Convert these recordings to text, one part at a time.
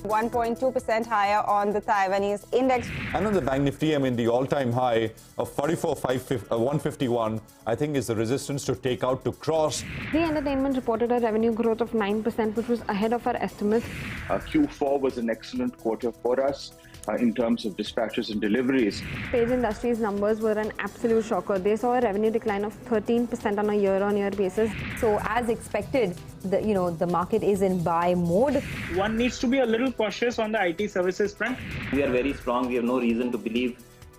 1.2% higher on the Taiwanese index. And on the Bank Nifty, I mean, the all-time high of 151 I think is the resistance to take out to cross. The entertainment reported a revenue growth of 9%, which was ahead of our estimates. Q4 was an excellent quarter for us in terms of dispatches and deliveries. Page Industries numbers were an absolute shocker. They saw a revenue decline of 13% on a year-on-year basis. So as expected, the market is in buy mode. One needs to be a little cautious on the IT services front. We are very strong. We have no reason to believe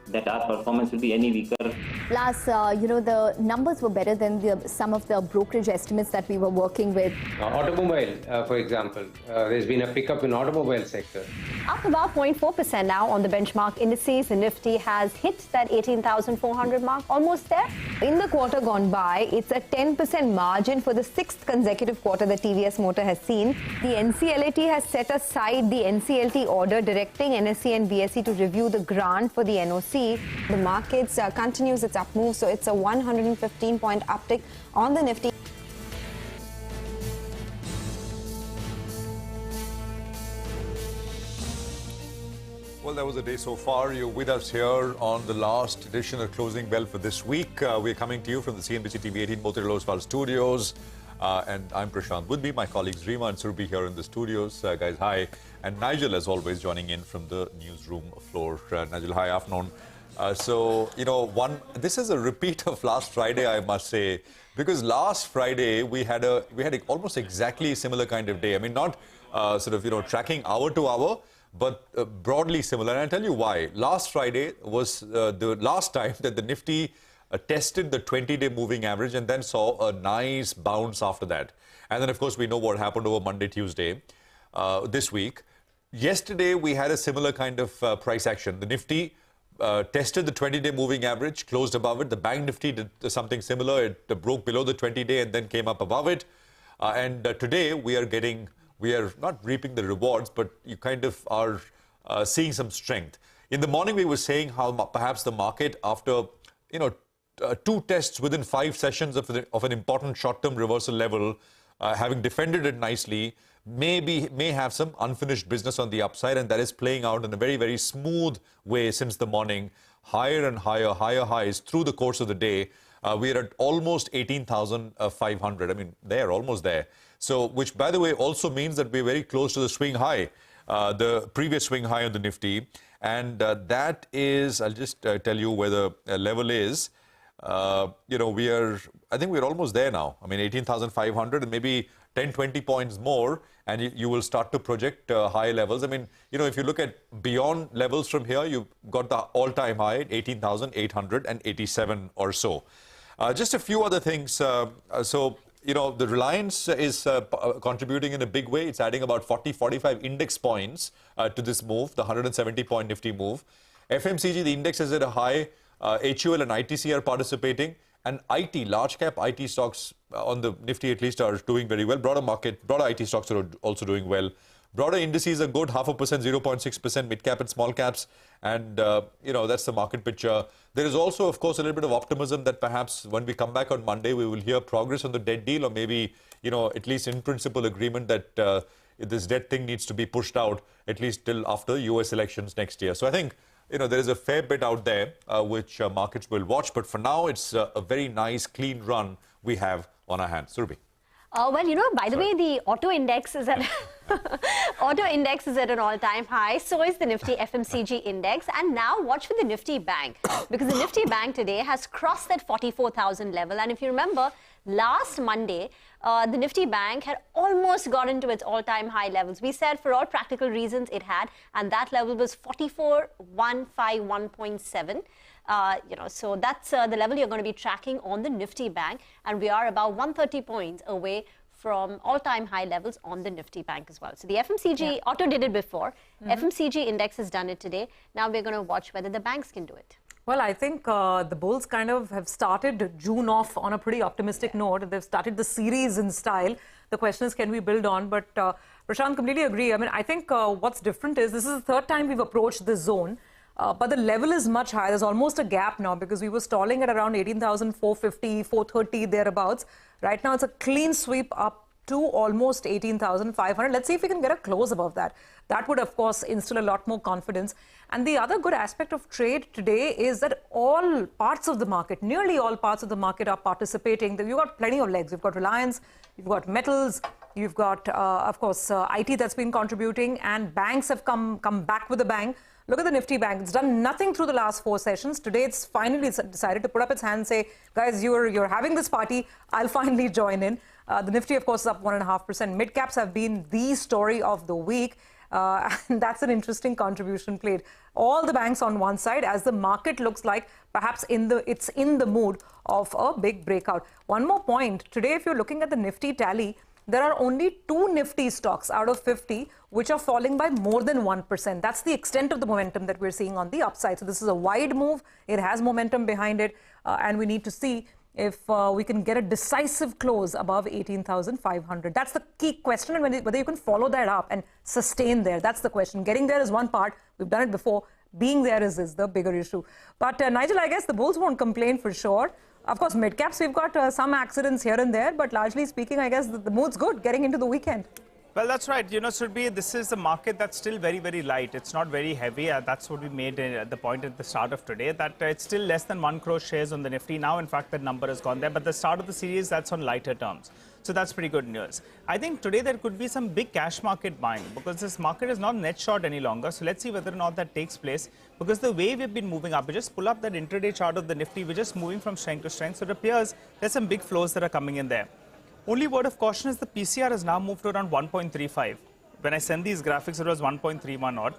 that our performance will be any weaker. Plus, the numbers were better than some of the brokerage estimates that we were working with. Automobile, for example, there's been a pickup in automobile sector. Up about 0.4% now on the benchmark indices. The Nifty has hit that 18,400 mark, almost there. In the quarter gone by, it's a 10% margin for the 6th consecutive quarter that TVS Motor has seen. The NCLAT has set aside the NCLT order directing NSE and BSE to review the grant for the NOC. The markets continues its up move, so it's a 115-point uptick on the Nifty. Well, that was the day so far. You're with us here on the last edition of Closing Bell for this week. We're coming to you from the CNBC TV 18 Motilal Oswal studios. And I'm Prashant. With me, my colleagues Rima and Surabhi here in the studios. Guys, hi. And Nigel, as always, joining in from the newsroom floor. Nigel, hi, afternoon. This is a repeat of last Friday, I must say, because last Friday we had almost exactly similar kind of day. I mean, not tracking hour to hour, but broadly similar. And I'll tell you why. Last Friday was the last time that the Nifty tested the 20-day moving average and then saw a nice bounce after that. And then, of course, we know what happened over Monday, Tuesday this week. Yesterday, we had a similar kind of price action. The Nifty tested the 20-day moving average, closed above it. The Bank Nifty did something similar. It broke below the 20-day and then came up above it. Today, we are not reaping the rewards, but you kind of are seeing some strength. In the morning, we were saying how perhaps the market, after, two tests within 5 sessions of an important short-term reversal level, having defended it nicely, may have some unfinished business on the upside, and that is playing out in a very, very smooth way since the morning. Higher and higher highs through the course of the day. We're at almost 18,500. I mean, they're almost there. So, which, by the way, also means that we're very close to the swing high, the previous swing high on the Nifty. And that is, I'll just tell you where the level is. I think we're almost there now. I mean, 18,500 and maybe 10, 20 points more, and you will start to project high levels. I mean, if you look at beyond levels from here, you've got the all-time high at 18,887 or so. Just a few other things. The Reliance is contributing in a big way. It's adding about 40, 45 index points to this move, the 170-point Nifty move. FMCG, the index is at a high. HUL and ITC are participating. And IT, large cap IT stocks on the Nifty at least are doing very well. Broader IT stocks are also doing well. Broader indices are good, 0.5%, 0.6%, mid-cap and small caps. And, that's the market picture. There is also, of course, a little bit of optimism that perhaps when we come back on Monday, we will hear progress on the debt deal, or maybe, at least in principle agreement that this debt thing needs to be pushed out, at least till after US elections next year. So I think, there is a fair bit out there which markets will watch. But for now, it's a very nice, clean run we have on our hands. Surabhi. By the way, the auto index is at an all-time high. So is the Nifty FMCG index. And now watch for the Nifty Bank, because the Nifty Bank today has crossed that 44,000 level. And if you remember, last Monday, the Nifty Bank had almost gotten to its all-time high levels. We said for all practical reasons it had, and that level was 44,151.7. So that's the level you're going to be tracking on the Nifty Bank, and we are about 130 points away from all-time high levels on the Nifty Bank as well. So the FMCG, Auto did it before. FMCG index has done it today. Now we're going to watch whether the banks can do it. Well, I think the bulls kind of have started June off on a pretty optimistic note. They've started the series in style. The question is, can we build on? But Prashant, completely agree. I mean, I think what's different is this is the third time we've approached this zone. But the level is much higher. There's almost a gap now because we were stalling at around 18,450, 430 thereabouts. Right now, it's a clean sweep up to almost 18,500. Let's see if we can get a close above that. That would, of course, instill a lot more confidence. And the other good aspect of trade today is that all parts of the market, nearly all parts of the market are participating. You've got plenty of legs. You've got Reliance, you've got metals, you've got, of course, IT that's been contributing, and banks have come back with a bang. Look at the Nifty Bank. It's done nothing through the last 4 sessions. Today, it's finally decided to put up its hand and say, guys, you're having this party. I'll finally join in. The Nifty, of course, is up 1.5%. Mid-caps have been the story of the week. And that's an interesting contribution played. All the banks on one side, as the market looks like perhaps it's in the mood of a big breakout. One more point. Today, if you're looking at the Nifty tally, there are only 2 Nifty stocks out of 50 which are falling by more than 1%. That's the extent of the momentum that we're seeing on the upside. So this is a wide move. It has momentum behind it. And we need to see if we can get a decisive close above 18,500. That's the key question, and whether you can follow that up and sustain there. That's the question. Getting there is one part. We've done it before. Being there is the bigger issue. But Nigel, I guess the bulls won't complain for sure. Of course, mid-caps, we've got some accidents here and there, but largely speaking, I guess the mood's good getting into the weekend. Well, that's right. You know, Surbhi, this is a market that's still very, very light. It's not very heavy. That's what we made at the point at the start of today, that it's still less than 1 crore shares on the Nifty now. In fact, that number has gone there. But the start of the series, that's on lighter terms. So that's pretty good news. I think today there could be some big cash market buying because this market is not net short any longer. So let's see whether or not that takes place, because the way we've been moving up, we just pull up that intraday chart of the Nifty, we're just moving from strength to strength. So it appears there's some big flows that are coming in there. Only word of caution is the PCR has now moved to around 1.35. When I send these graphics, it was 1.31 odd.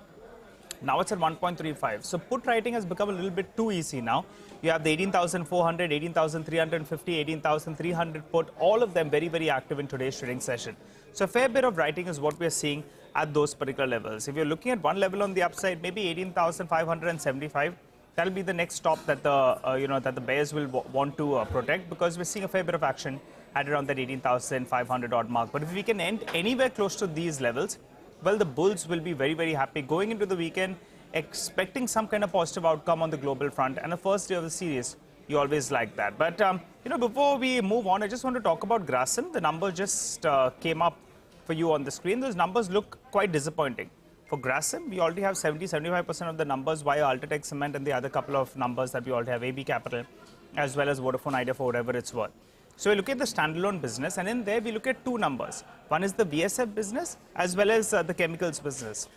Now it's at 1.35. So put writing has become a little bit too easy now. You have the 18,400, 18,350, 18,300 put, all of them very, very active in today's trading session. So a fair bit of writing is what we're seeing at those particular levels. If you're looking at one level on the upside, maybe 18,575, that'll be the next stop that the bears will want to protect, because we're seeing a fair bit of action at around that 18,500 odd mark. But if we can end anywhere close to these levels, well, the bulls will be very, very happy going into the weekend, expecting some kind of positive outcome on the global front. And the first day of the series, you always like that. But, before we move on, I just want to talk about Grasim. The number just came up for you on the screen. Those numbers look quite disappointing. For Grasim, we already have 70-75% of the numbers via Ultratech Cement and the other couple of numbers that we already have, AB Capital, as well as Vodafone Idea for whatever it's worth. So we look at the standalone business, and in there we look at 2 numbers. One is the VSF business as well as the chemicals business.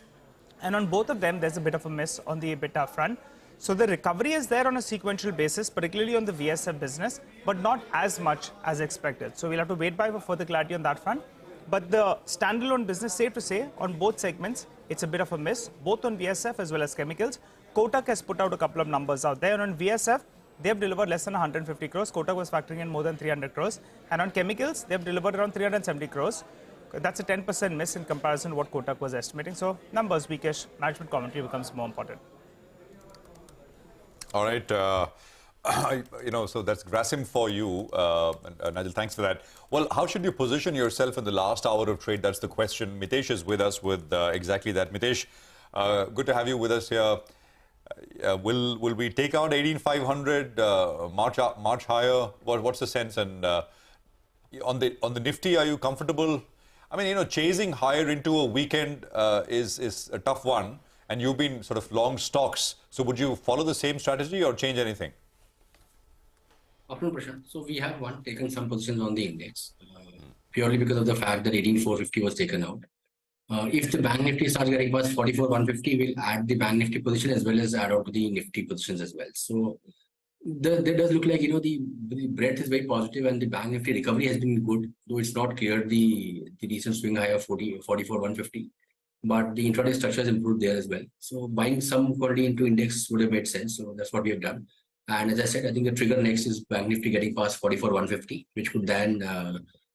And on both of them, there's a bit of a miss on the EBITDA front. So the recovery is there on a sequential basis, particularly on the VSF business, but not as much as expected. So we'll have to wait by for further clarity on that front. But the standalone business, safe to say, on both segments, it's a bit of a miss, both on VSF as well as chemicals. Kotak has put out a couple of numbers out there. And on VSF, they've delivered less than 150 crores. Kotak was factoring in more than 300 crores. And on chemicals, they've delivered around 370 crores. That's a 10% miss in comparison to what Kotak was estimating. So numbers weakish, management commentary becomes more important. All right. So that's Grasim for you. Nigel, thanks for that. Well, how should you position yourself in the last hour of trade? That's the question. Mitesh is with us with exactly that. Mitesh, good to have you with us here. Will we take out 18,500, march higher? What's the sense? And on the Nifty, are you comfortable? I mean, chasing higher into a weekend is a tough one, and you've been sort of long stocks. So would you follow the same strategy or change anything? Afternoon, Prashant. So we have taken some positions on the index purely because of the fact that 18,450 was taken out. If the Bank Nifty starts getting past 44,150, we'll add the Bank Nifty position as well as add out to the Nifty positions as well. So there does look like, the breadth is very positive and the Bank Nifty recovery has been good, though it's not cleared the recent swing high of 44,150. But the intraday structure has improved there as well. So buying some quality into index would have made sense. So that's what we have done. And as I said, I think the trigger next is Bank Nifty getting past 44,150, which could then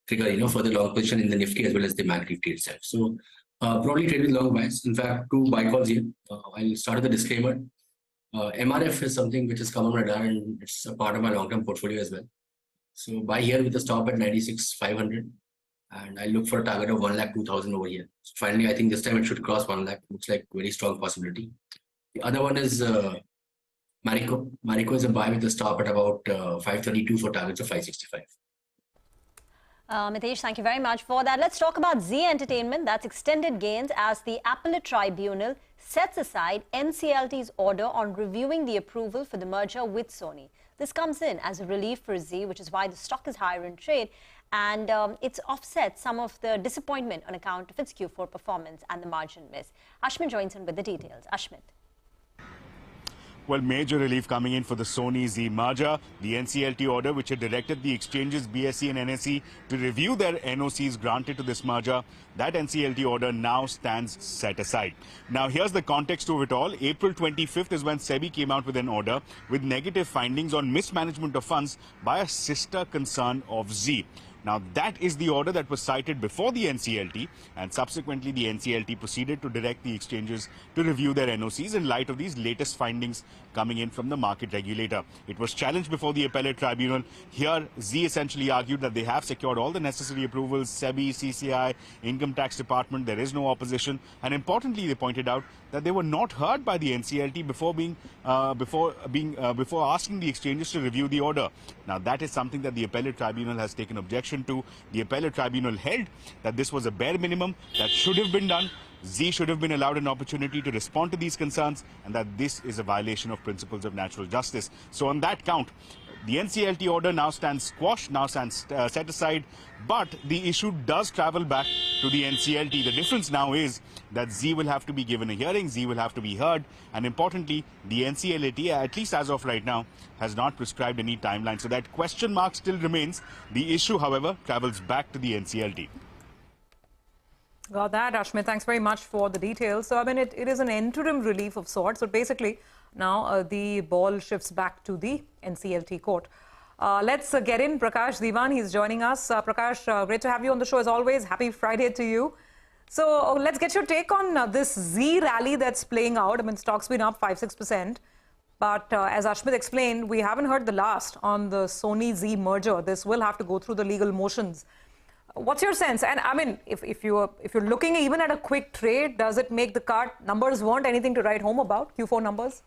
trigger, further long position in the Nifty as well as the Bank Nifty itself. So broadly trade with long buys. In fact, 2 buy calls here. I'll start with a disclaimer. MRF is something which has come on my radar and it's a part of my long-term portfolio as well. So buy here with a stop at 96,500. And I look for a target of 1,02,000 over here. So finally, I think this time it should cross 1 lakh. Looks like very strong possibility. The other one is Marico. Marico is a buy with a stop at about 532 for targets of 565. Mitesh, thank you very much for that. Let's talk about Zee Entertainment. That's extended gains as the appellate tribunal sets aside NCLT's order on reviewing the approval for the merger with Sony. This comes in as a relief for Zee, which is why the stock is higher in trade. And it's offset some of the disappointment on account of its Q4 performance and the margin miss. Ashmit joins in with the details. Ashmit. Well, major relief coming in for the Sony-Zee merger. The NCLT order, which had directed the exchanges BSE and NSE to review their NOCs granted to this merger, that NCLT order now stands set aside. Now, here's the context of it all. April 25th is when SEBI came out with an order with negative findings on mismanagement of funds by a sister concern of Zee. Now, that is the order that was cited before the NCLT, and subsequently the NCLT proceeded to direct the exchanges to review their NOCs in light of these latest findings coming in from the market regulator. It was challenged before the appellate tribunal. Here, Zee essentially argued that they have secured all the necessary approvals, SEBI, CCI, Income Tax Department, there is no opposition, and importantly, they pointed out that they were not heard by the NCLT before asking the exchanges to review the order. Now, that is something that the appellate tribunal has taken objection to. The appellate tribunal held that this was a bare minimum that should have been done. Zee should have been allowed an opportunity to respond to these concerns, and that this is a violation of principles of natural justice. So on that count, the NCLT order now stands squashed, now stands set aside, but the issue does travel back to the NCLT. The difference now is that Zee will have to be given a hearing, Zee will have to be heard, and importantly, the NCLT, at least as of right now, has not prescribed any timeline. So that question mark still remains. The issue, however, travels back to the NCLT. Got that, Ashmit. Thanks very much for the details. So, I mean, it is an interim relief of sorts. So, basically, now the ball shifts back to the NCLT court. Let's get in Prakash Diwan. He's joining us. Prakash, great to have you on the show as always. Happy Friday to you. So, let's get your take on this Zee rally that's playing out. I mean, stock's been up 5-6%. But as Ashmit explained, we haven't heard the last on the Sony-Zee merger. This will have to go through the legal motions. What's your sense? And I mean, if you're looking even at a quick trade, does it make the cut? Numbers weren't anything to write home about, Q4 numbers?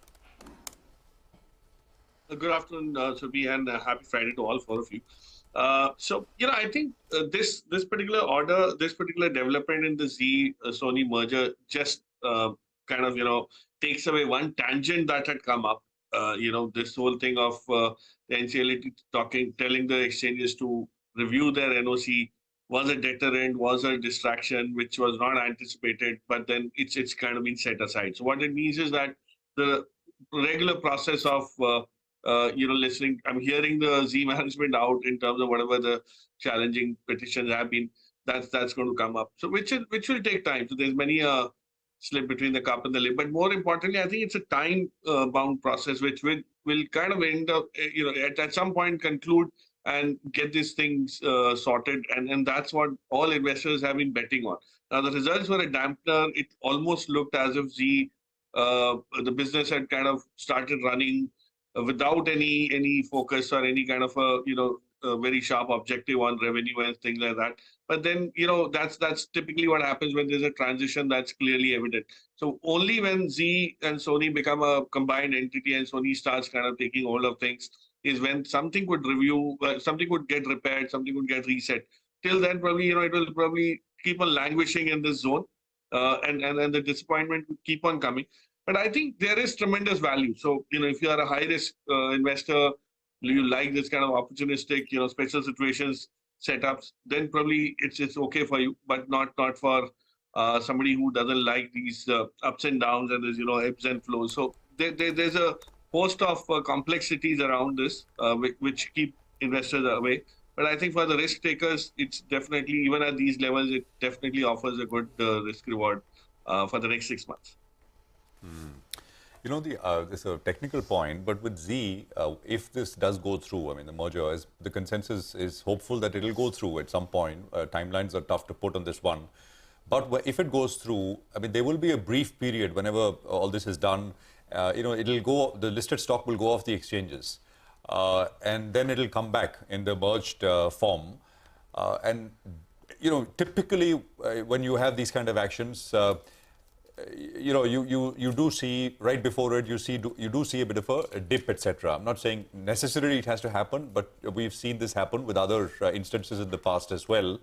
Good afternoon, Surbhi, and happy Friday to all four of you. So, I think this particular order, this particular development in the Zee-Sony merger just kind of, takes away one tangent that had come up. This whole thing of the NCLT telling the exchanges to review their NOC was a deterrent, was a distraction, which was not anticipated, but then it's kind of been set aside. So what it means is that the regular process of listening, I'm hearing the Zee management out in terms of whatever the challenging petitions have been. That's going to come up. So which will take time. So there's many slip between the cup and the lip. But more importantly, I think it's a time bound process which will kind of end up, at some point conclude and get these things sorted. And that's what all investors have been betting on. Now, the results were a dampener. It almost looked as if the business had kind of started running without any focus or any kind of a very sharp objective on revenue and things like that. But then, that's typically what happens when there's a transition that's clearly evident. So only when Zee and Sony become a combined entity and Sony starts kind of taking hold of things is when something would something would get repaired, something would get reset. Till then, probably, it will probably keep on languishing in this zone, and the disappointment will keep on coming. But I think there is tremendous value. So, if you are a high-risk investor, you like this kind of opportunistic, special situations setups, then probably it's okay for you, but not for somebody who doesn't like these ups and downs and there's, ebbs and flows. So there's a host of complexities around this, which keep investors away. But I think for the risk takers, it's definitely, even at these levels, it definitely offers a good risk reward for the next 6 months. There's a technical point, but with Zee, if this does go through, I mean, the merger, the consensus is hopeful that it will go through at some point. Timelines are tough to put on this one. But if it goes through, I mean, there will be a brief period whenever all this is done. It'll go, the listed stock will go off the exchanges. And then it'll come back in the merged form. Typically, when you have these kind of actions, you know, you do see right before it, you do see a bit of a dip, etc. I'm not saying necessarily it has to happen, but we've seen this happen with other instances in the past as well.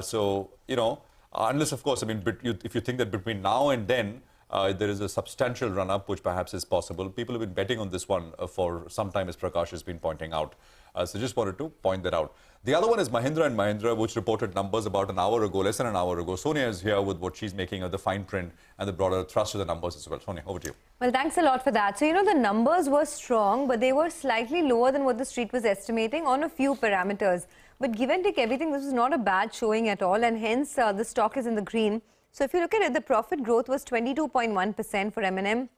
So, you know, unless, of course, I mean, if you think that between now and then there is a substantial run-up, which perhaps is possible. People have been betting on this one for some time, as Prakash has been pointing out. So just wanted to point that out. The other one is Mahindra & Mahindra, which reported numbers about an hour ago, less than an hour ago. Sonia is here with what she's making of the fine print and the broader thrust of the numbers as well. Sonia, over to you. Well, thanks a lot for that. So, you know, the numbers were strong, but they were slightly lower than what the street was estimating on a few parameters. But give and take everything, this was not a bad showing at all, and hence the stock is in the green. So if you look at it, the profit growth was 22.1% for M&M.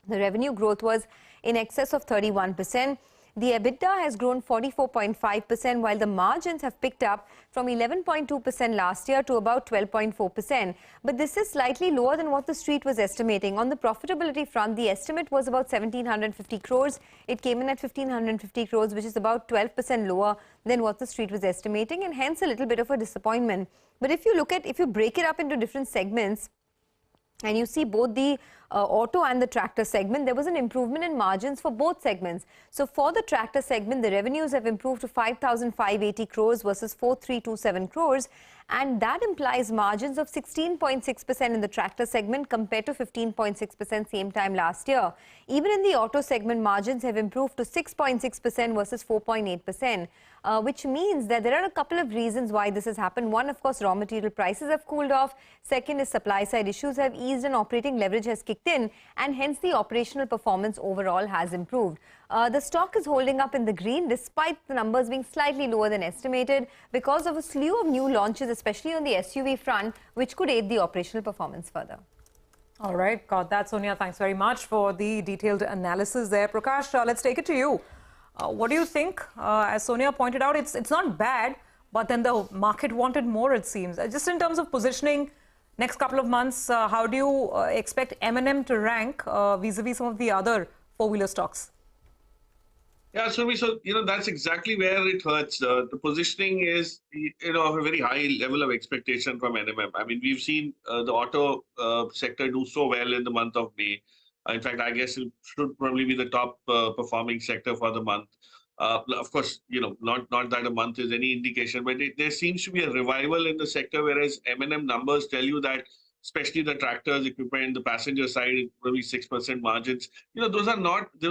The revenue growth was in excess of 31%. The EBITDA has grown 44.5%, while the margins have picked up from 11.2% last year to about 12.4%. But this is slightly lower than what the street was estimating. On the profitability front, the estimate was about 1,750 crores. It came in at 1,550 crores, which is about 12% lower than what the street was estimating, and hence a little bit of a disappointment. But if you break it up into different segments, and you see both the auto and the tractor segment, there was an improvement in margins for both segments. So for the tractor segment, the revenues have improved to 5,580 crores versus 4,327 crores. And that implies margins of 16.6% in the tractor segment compared to 15.6% same time last year. Even in the auto segment, margins have improved to 6.6% versus 4.8%. Which means that there are a couple of reasons why this has happened. One, of course, raw material prices have cooled off. Second is supply side issues have eased and operating leverage has kicked in, and hence the operational performance overall has improved. The stock is holding up in the green despite the numbers being slightly lower than estimated because of a slew of new launches, especially on the SUV front, which could aid the operational performance further. All right, got that, Sonia. Thanks very much for the detailed analysis there. Prakash, let's take it to you. What do you think? As Sonia pointed out, it's not bad, but then the market wanted more, it seems. Just in terms of positioning, next couple of months, how do you expect M&M to rank vis-a-vis some of the other four-wheeler stocks? Yeah, so you know, that's exactly where it hurts. The positioning is, you know, of a very high level of expectation from NMM. I mean, we've seen the auto sector do so well in the month of May. In fact, I guess it should probably be the top performing sector for the month. Of course, you know, not that a month is any indication, but there seems to be a revival in the sector, whereas M&M numbers tell you that, especially the tractors, equipment, the passenger side, probably 6% margins. You know, those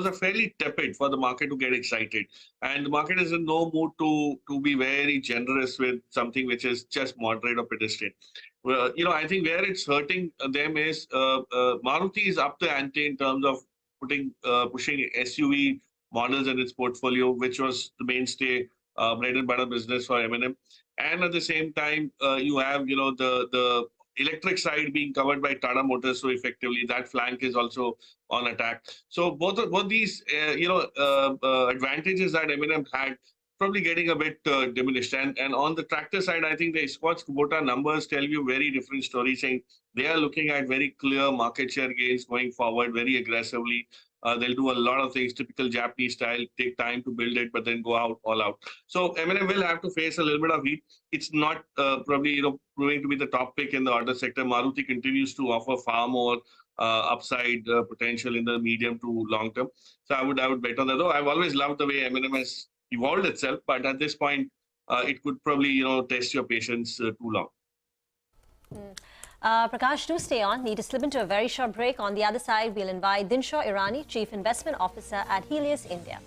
are fairly tepid for the market to get excited. And the market is in no mood to be very generous with something which is just moderate or pedestrian. Well, you know, I think where it's hurting them is Maruti is up the ante in terms of pushing SUV models in its portfolio, which was the mainstay bread and butter business for M&M. And at the same time, you have, you know, the electric side being covered by Tata Motors so effectively. That flank is also on attack. So both these, you know, advantages that M&M had probably getting a bit diminished. And on the tractor side, I think the Scotch Kubota numbers tell you very different story, saying they are looking at very clear market share gains going forward very aggressively. They'll do a lot of things, typical Japanese style, take time to build it, but then go out all out. So M&M will have to face a little bit of heat. It's not probably, you know, proving to be the top pick in the auto sector. Maruti continues to offer far more upside potential in the medium to long term. So I would bet on that. Though I've always loved the way M&M has evolved itself, but at this point, it could probably, you know, test your patience too long. Prakash, do stay on. Need to slip into a very short break. On the other side, we'll invite Dinshaw Irani, Chief Investment Officer at Helios India.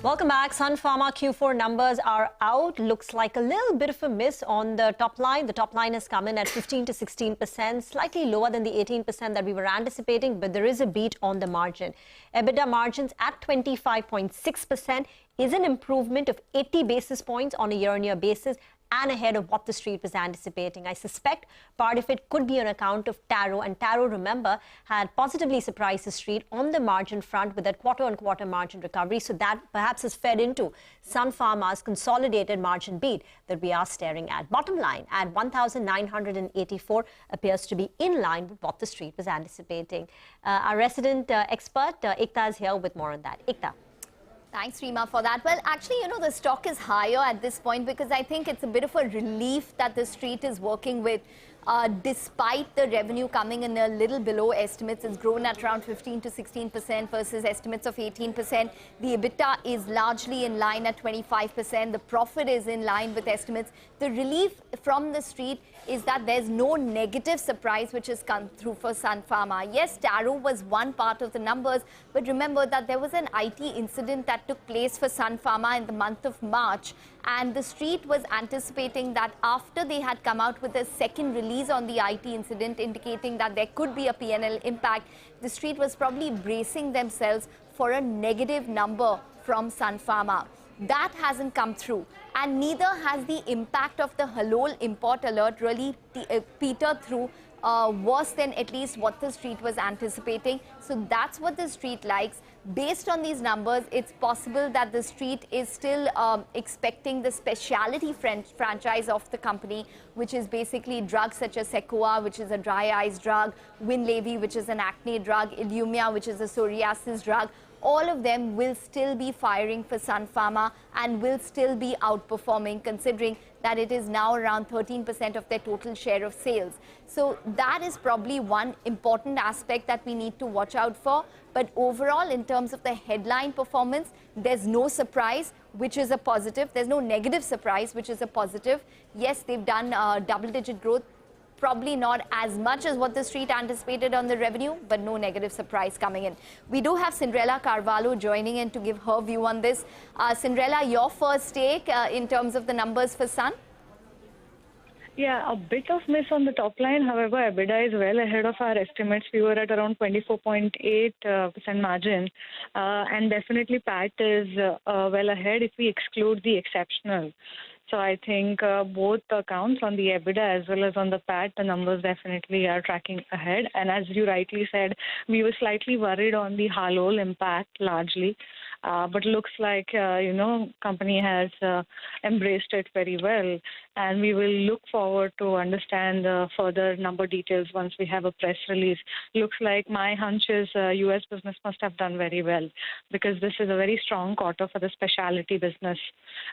Welcome back. Sun Pharma Q4 numbers are out. Looks like a little bit of a miss on the top line. The top line has come in at 15 to 16%, slightly lower than the 18% that we were anticipating, but there is a beat on the margin. EBITDA margins at 25.6% is an improvement of 80 basis points on a year-on-year basis and ahead of what the street was anticipating. I suspect part of it could be on account of Taro, and Taro, remember, had positively surprised the street on the margin front with that quarter-on-quarter margin recovery, so that perhaps has fed into Sun Pharma's consolidated margin beat that we are staring at. Bottom line, at 1,984 appears to be in line with what the street was anticipating. Our resident expert, Ekta, is here with more on that. Ekta. Thanks, Reema, for that. Well, actually, the stock is higher at this point because I think it's a bit of a relief that the street is working with. Despite the revenue coming in a little below estimates, it's grown at around 15 to 16% versus estimates of 18%. The EBITDA is largely in line at 25%. The profit is in line with estimates. The relief from the street is that there's no negative surprise which has come through for Sun Pharma. Yes, Taro was one part of the numbers, but remember that there was an IT incident that took place for Sun Pharma in the month of March, and the street was anticipating that after they had come out with a second release on the IT incident indicating that there could be a P&L impact, the street was probably bracing themselves for a negative number from Sun Pharma. That hasn't come through, and neither has the impact of the HUL import alert really petered through worse than at least what the street was anticipating. So that's what the street likes. Based on these numbers, it's possible that the street is still expecting the specialty franchise of the company, which is basically drugs such as Sequoia, which is a dry eyes drug, Winlevi, which is an acne drug, Ilumya, which is a psoriasis drug. All of them will still be firing for Sun Pharma and will still be outperforming, considering that it is now around 13% of their total share of sales. So that is probably one important aspect that we need to watch out for. But overall, in terms of the headline performance, there's no surprise, which is a positive. There's no negative surprise, which is a positive. Yes, they've done double-digit growth. Probably not as much as what the street anticipated on the revenue, but no negative surprise coming in. We do have Cinderella Carvalho joining in to give her view on this. Cinderella, your first take in terms of the numbers for Sun? Yeah, a bit of miss on the top line. However, EBITDA is well ahead of our estimates. We were at around 24.8% margin. And definitely PAT is well ahead if we exclude the exceptional. So I think both accounts on the EBITDA as well as on the PAT, the numbers definitely are tracking ahead. And as you rightly said, we were slightly worried on the HUL impact largely. But looks like, company has embraced it very well. And we will look forward to understand further number details once we have a press release. Looks like my hunch is U.S. business must have done very well because this is a very strong quarter for the specialty business.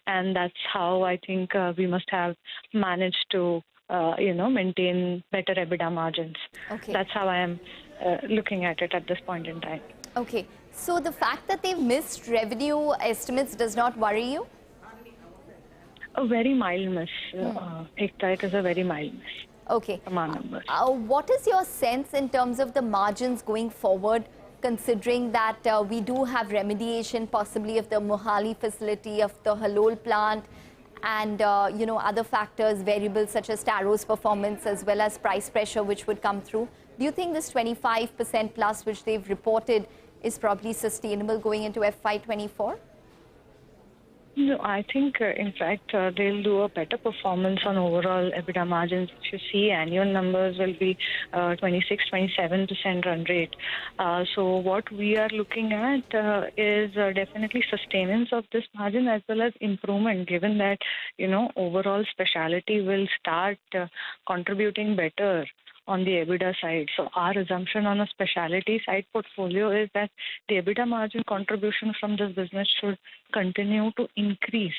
And that's how I think we must have managed to, maintain better EBITDA margins. Okay. That's how I am looking at it at this point in time. Okay. So the fact that they've missed revenue estimates does not worry you? A very mild miss. It is a very mild miss. Okay. Numbers. What is your sense in terms of the margins going forward, considering that we do have remediation possibly of the Mohali facility, of the Halol plant, and other factors, variables such as Taro's performance as well as price pressure which would come through? Do you think this 25% plus which they've reported is probably sustainable going into FY24? No, I think, in fact, they'll do a better performance on overall EBITDA margins. If you see, annual numbers will be 26-27% run rate. So what we are looking at is definitely sustenance of this margin as well as improvement, given that, overall specialty will start contributing better on the EBITDA side. So our assumption on a specialty side portfolio is that the EBITDA margin contribution from this business should continue to increase,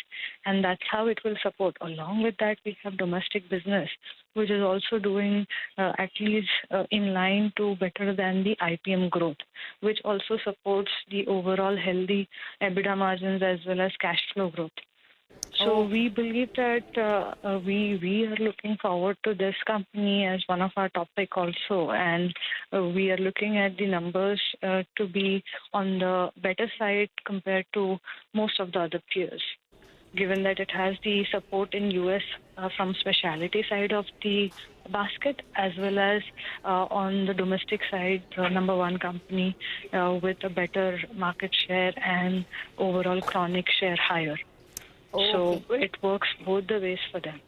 and that's how it will support. Along with that, we have domestic business, which is also doing at least in line to better than the IPM growth, which also supports the overall healthy EBITDA margins as well as cash flow growth. So we believe that we are looking forward to this company as one of our top pick also, and we are looking at the numbers to be on the better side compared to most of the other peers, given that it has the support in US from specialty side of the basket, as well as on the domestic side, number one company with a better market share and overall chronic share higher. So it works both the ways for them.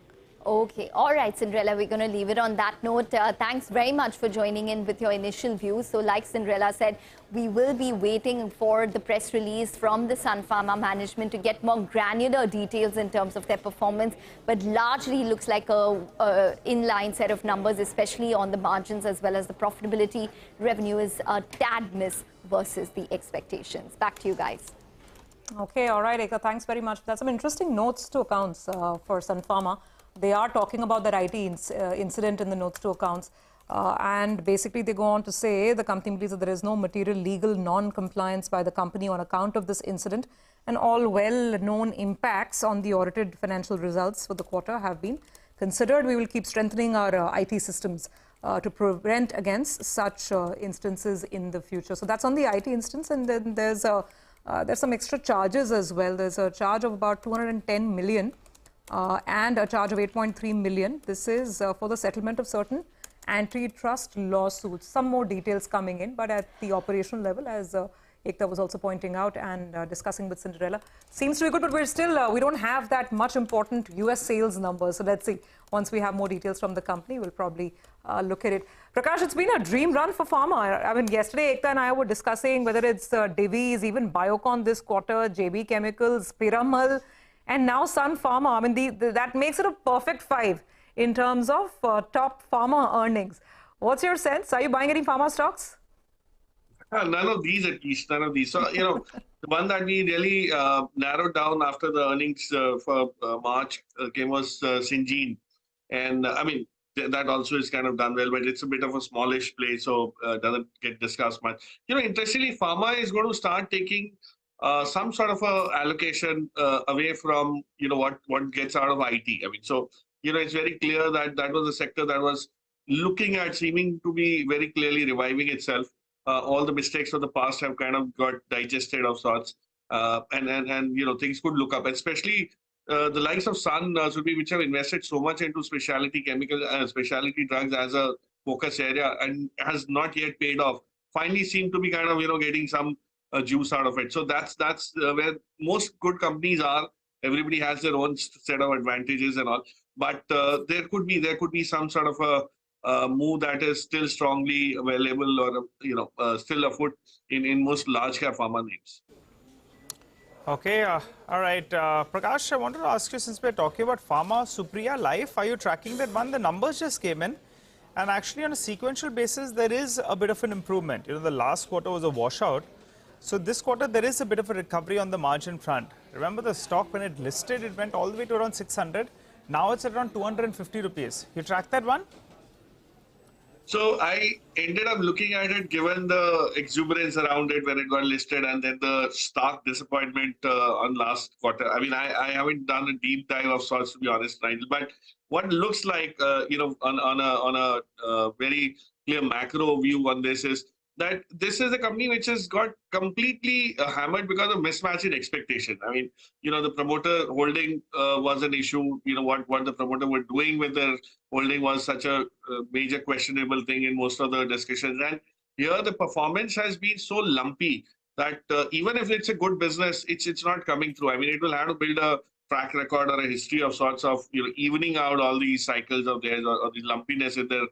Okay. All right, Cinderella, we're going to leave it on that note. Thanks very much for joining in with your initial views. So like Cinderella said, we will be waiting for the press release from the Sun Pharma management to get more granular details in terms of their performance. But largely looks like a inline set of numbers, especially on the margins as well as the profitability. Revenue is a tad miss versus the expectations. Back to you guys. Okay, all right, Ekta, thanks very much. There's some interesting notes to accounts for Sun Pharma. They are talking about the IT incident in the notes to accounts. And basically, they go on to say the company believes that there is no material legal non-compliance by the company on account of this incident, and all well-known impacts on the audited financial results for the quarter have been considered. We will keep strengthening our IT systems to prevent against such instances in the future. So that's on the IT instance, and then there's some extra charges as well. There's a charge of about 210 million and a charge of 8.3 million. This is for the settlement of certain antitrust lawsuits. Some more details coming in, but at the operational level, as Ekta was also pointing out and discussing with Cinderella, seems to be good, but we're still, we don't have that much important US sales numbers. So let's see. Once we have more details from the company, we'll probably look at it. Prakash, it's been a dream run for pharma. I mean, yesterday, Ekta and I were discussing whether it's Divis, even Biocon this quarter, JB Chemicals, Piramal, and now Sun Pharma. I mean, that makes it a perfect five in terms of top pharma earnings. What's your sense? Are you buying any pharma stocks? None of these, at least, none of these. So, you know, the one that we really narrowed down after the earnings for March came was Syngene. And I mean, that also is kind of done well, but it's a bit of a smallish play, so doesn't get discussed much. You know, interestingly, pharma is going to start taking some sort of a allocation away from, you know, what gets out of IT. I mean, so, you know, it's very clear that that was a sector that was looking at seeming to be very clearly reviving itself. All the mistakes of the past have kind of got digested of sorts, and you know, things could look up, especially the likes of Sun, which have invested so much into specialty chemical, specialty drugs as a focus area, and has not yet paid off. Finally, seem to be kind of, you know, getting some juice out of it. So that's where most good companies are. Everybody has their own set of advantages and all, but there could be some sort of a move that is still strongly available, or you know, still afoot in most large cap pharma names. Okay, all right. Prakash, I wanted to ask you, since we're talking about pharma, Supriya Life, are you tracking that one? The numbers just came in, and actually on a sequential basis, there is a bit of an improvement. You know, the last quarter was a washout. So this quarter, there is a bit of a recovery on the margin front. Remember, the stock, when it listed, it went all the way to around 600. Now it's around 250 rupees. You track that one? So I ended up looking at it, given the exuberance around it when it got listed, and then the stark disappointment on last quarter. I mean, I haven't done a deep dive of sorts, to be honest, Nigel. But what looks like, you know, on a very clear macro view on this is that this is a company which has got completely hammered because of mismatch in expectation. I mean, you know, the promoter holding was an issue. You know, what the promoter were doing with their holding was such a major questionable thing in most of the discussions. And here the performance has been so lumpy that even if it's a good business, it's not coming through. I mean, it will have to build a track record or a history of sorts of, you know, evening out all these cycles of theirs, or the lumpiness in their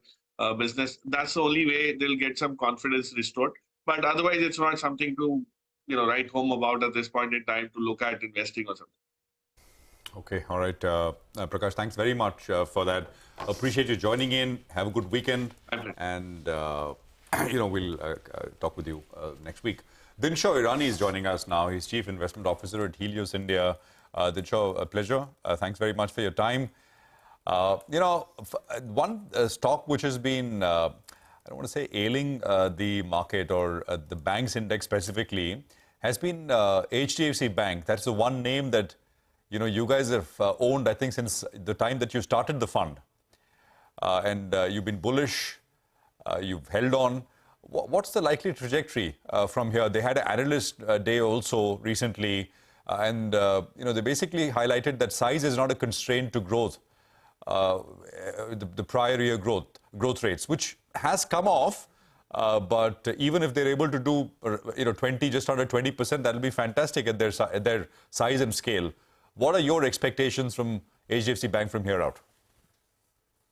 business. That's the only way they'll get some confidence restored. But otherwise, it's not something to, you know, write home about at this point in time to look at investing or something. Okay, all right. Prakash, thanks very much for that. Appreciate you joining in. Have a good weekend. And, you know, we'll talk with you next week. Dinshaw Irani is joining us now. He's Chief Investment Officer at Helios India. Dinshaw, a pleasure. Thanks very much for your time. You know, one stock which has been, I don't want to say ailing the market or the banks index specifically, has been HDFC Bank. That's the one name that You know, you guys have owned, I think, since the time that you started the fund. And you've been bullish, you've held on. What's the likely trajectory from here? They had an analyst day also recently, and you know, they basically highlighted that size is not a constraint to growth, the prior year growth rates, which has come off. But even if they're able to do, you know, 20, just under 20%, that'll be fantastic at their size and scale. What are your expectations from HDFC Bank from here out?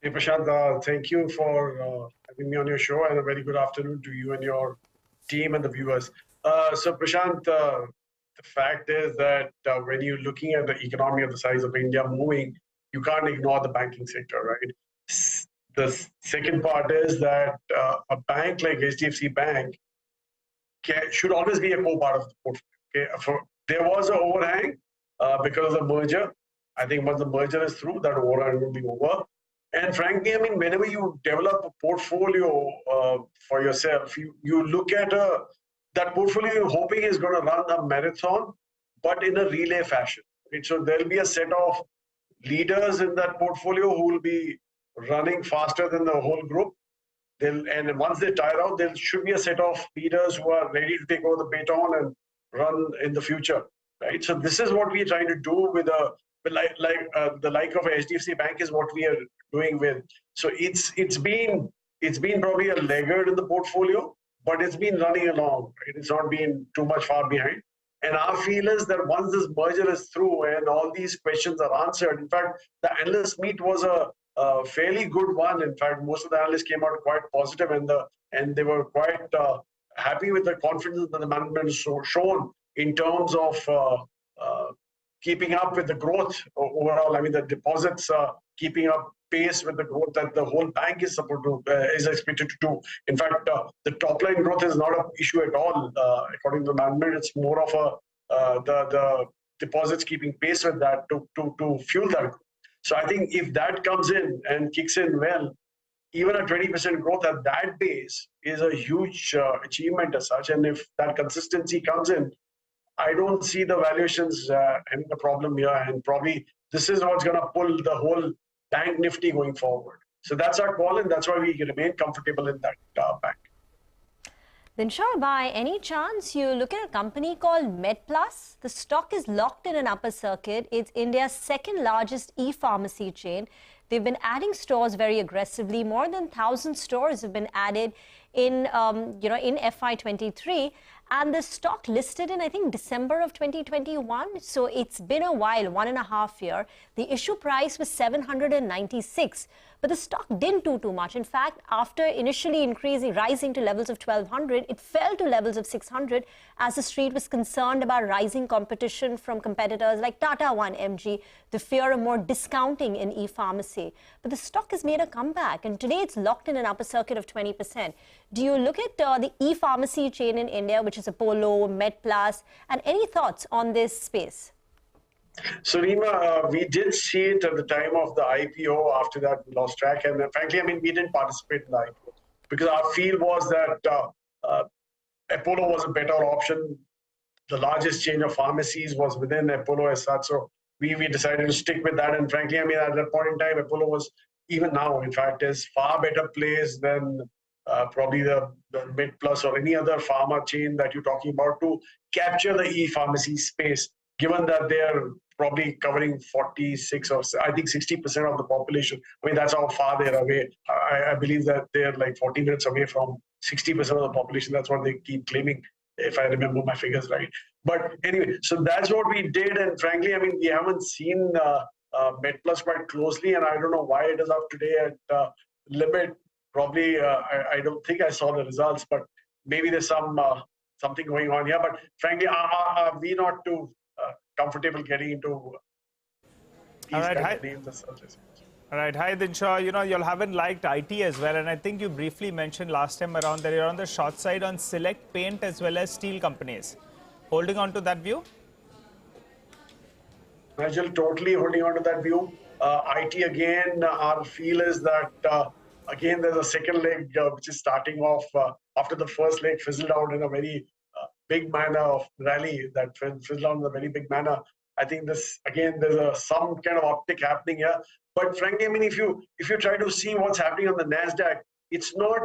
Hey, Prashant, thank you for having me on your show, and a very good afternoon to you and your team and the viewers. So, Prashant, the fact is that when you're looking at the economy of the size of India moving, you can't ignore the banking sector, right? The second part is that a bank like HDFC Bank should always be a core part of the portfolio. Okay? There was an overhang because of the merger. I think once the merger is through, that overhang will be over. And frankly, I mean, whenever you develop a portfolio for yourself, you look at that portfolio you're hoping is going to run a marathon, but in a relay fashion. Right? So there'll be a set of leaders in that portfolio who will be running faster than the whole group. And once they tire out, there should be a set of leaders who are ready to take over the baton and run in the future. Right? So this is what we're trying to do with the like of HDFC Bank is what we are doing with. So it's been probably a laggard in the portfolio, but it's been running along. Right? It's not been too much far behind. And our feel is that once this merger is through and all these questions are answered, in fact, the analyst meet was a fairly good one. In fact, most of the analysts came out quite positive, and they were quite happy with the confidence that the management has shown in terms of keeping up with the growth overall. I mean, the deposits keeping up pace with the growth that the whole bank is expected to do. In fact, the top line growth is not an issue at all, according to the management. It's more of the deposits keeping pace with that to fuel that growth. So I think if that comes in and kicks in well, even a 20% growth at that base is a huge achievement as such. And if that consistency comes in, I don't see the valuations having a problem here. And probably this is what's going to pull the whole bank Nifty going forward. So that's our call, and that's why we remain comfortable in that bank. Then sure, by any chance you look at a company called MedPlus? The stock is locked in an upper circuit. It's India's second largest e-pharmacy chain. They've been adding stores very aggressively. More than 1,000 stores have been added in in FY23, and the stock listed in, I think, December of 2021. So it's been a while, 1.5 years. The issue price was 796, but the stock didn't do too much. In fact, after initially rising to levels of 1,200, it fell to levels of 600 as the street was concerned about rising competition from competitors like Tata 1mg, the fear of more discounting in e-pharmacy. But the stock has made a comeback, and today it's locked in an upper circuit of 20%. Do you look at the e-pharmacy chain in India, which is Apollo, MedPlus, and any thoughts on this space? So, Reema, we did see it at the time of the IPO. After that, we lost track. And frankly, I mean, we didn't participate in the IPO because our feel was that Apollo was a better option. The largest chain of pharmacies was within Apollo as such. So we decided to stick with that. And frankly, I mean, at that point in time, Apollo was, even now, in fact, is far better placed than probably the MedPlus or any other pharma chain that you're talking about to capture the e-pharmacy space, given that they're probably covering 46 or I think 60% of the population. I mean, that's how far they're away. I believe that they're like 40 minutes away from 60% of the population. That's what they keep claiming, if I remember my figures right. But anyway, so that's what we did. And frankly, I mean, we haven't seen MedPlus quite closely, and I don't know why it is up today at limit. Probably, I don't think I saw the results, but maybe there's something going on here. But frankly, we're not too comfortable getting into these kind of names. All right, hi Dinshaw. You know, you haven't liked IT as well, and I think you briefly mentioned last time around that you're on the short side on select paint as well as steel companies. Holding on to that view? Nigel, totally holding on to that view. IT again, our feel is that again there's a second leg which is starting off after the first leg fizzled out in a very big manner of rally that fizzled out in a very big manner. I think this, again, there's some kind of uptick happening here. But frankly, I mean, if you try to see what's happening on the Nasdaq, it's not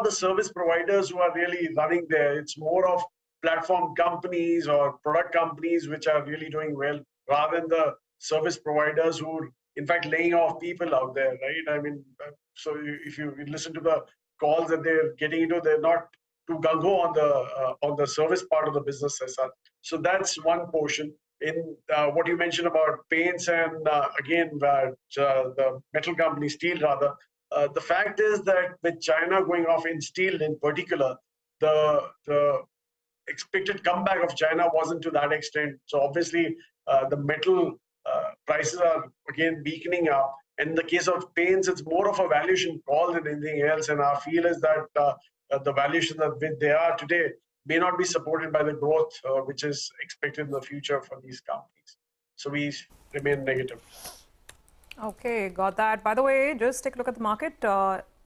the service providers who are really running there. It's more of platform companies or product companies which are really doing well, rather than the service providers who are in fact laying off people out there, right? I mean, so if you listen to the calls that they're getting into, they're not too gung-ho on the service part of the business as such. So that's one portion. In what you mentioned about paints and again the metal company, steel rather, the fact is that with China going off in steel in particular, the expected comeback of China wasn't to that extent. So obviously the metal prices are again weakening up. And in the case of paints, it's more of a valuation call than anything else. And our feel is that the valuation that they are today may not be supported by the growth which is expected in the future for these companies. So we remain negative. Okay, got that. By the way, just take a look at the market.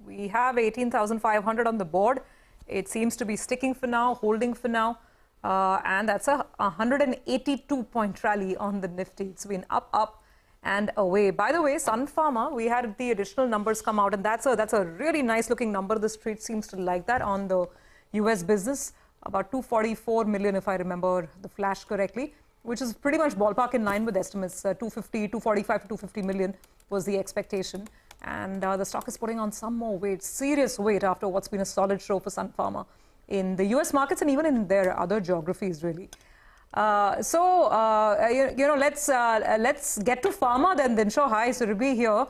We have 18,500 on the board. It seems to be sticking for now, holding for now. And that's a 182-point rally on the Nifty. It's been up, up and away. By the way, Sun Pharma, we had the additional numbers come out, and that's a really nice looking number. The street seems to like that on the US business. About 244 million, if I remember the flash correctly, which is pretty much ballpark in line with estimates. 245 to 250 million was the expectation. And the stock is putting on some more weight, serious weight, after what's been a solid show for Sun Pharma in the US markets and even in their other geographies, really. Let's get to pharma then. Dinshaw, hi, Surabhi here.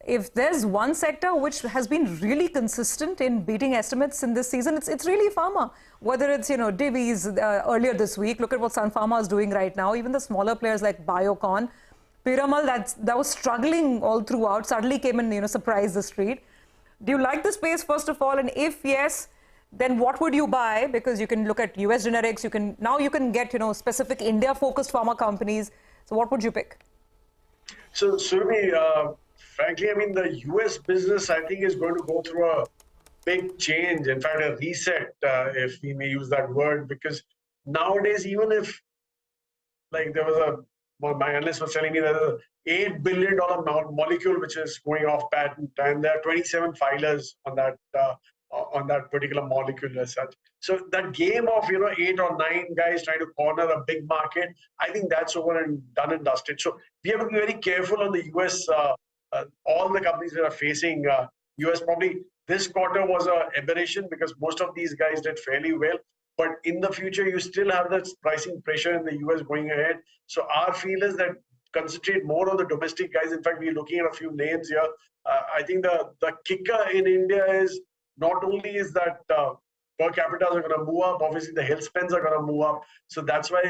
If there's one sector which has been really consistent in beating estimates in this season, it's really pharma. Whether it's, Divis earlier this week, look at what Sun Pharma is doing right now. Even the smaller players like Biocon, Piramal, that was struggling all throughout, suddenly came and, surprised the street. Do you like the space, first of all? And if yes, then what would you buy? Because you can look at US generics, now you can get, specific India-focused pharma companies. So what would you pick? So, Surabhi, frankly, I mean, the US business, I think, is going to go through a big change, in fact, a reset, if we may use that word, because nowadays, even if, like, there was my analyst was telling me there's an $8 billion molecule which is going off patent, and there are 27 filers on that particular molecule as such. So that game of 8 or 9 guys trying to corner a big market, I think that's over and done and dusted. So we have to be very careful on the US. All the companies that are facing US, probably this quarter was an aberration because most of these guys did fairly well. But in the future, you still have that pricing pressure in the US going ahead. So our feel is that concentrate more on the domestic guys. In fact, we're looking at a few names here. I think the kicker in India is not only is that per capita are going to move up, obviously the health spends are going to move up. So that's why